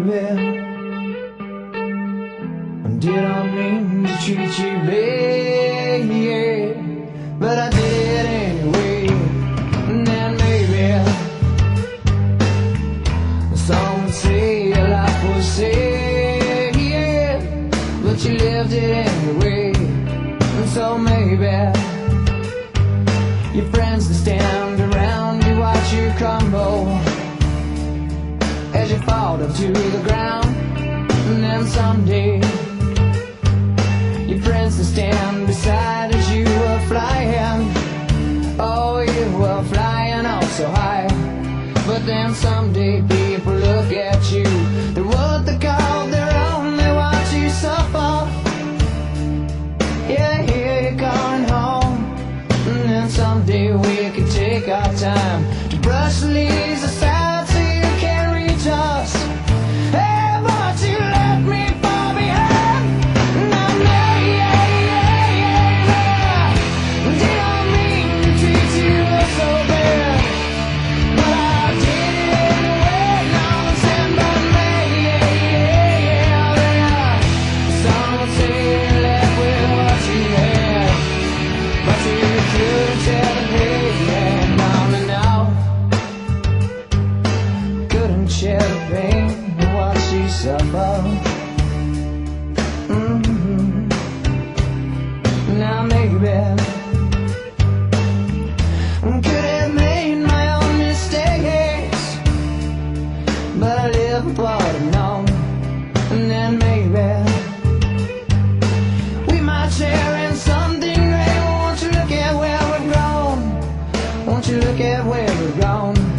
baby. Did I mean to treat you bad? Yeah, but I did it anyway. And then maybe some would say your life was sad, yeah, but you lived it anyway. And so maybe your friends that stand around you watch you crumble as you fall to the ground. And then someday your friends that stand beside as you were flying, oh, you were flying all so high. But then someday people look at you, they're what they call their own, they watch you suffer. Yeah, here you're going home. And then someday we can take our time to brush the leaves aside so you can reach us. Hey, but you let me fall behind. And I know, yeah, yeah, yeah, yeah. Didn't mean to treat you so bad, but I did it anyway. Now I'm saying, but maybe, yeah, yeah, yeah, yeah. Some would say you left with what you had, but you couldn't tell the pain on and out. Couldn't share the pain and watch you suffer. Now maybe I could have made my own mistakes, but I live with what I've known. And then maybe we might share in something great. Won't you look at where we've grown? Won't you look at where we've grown?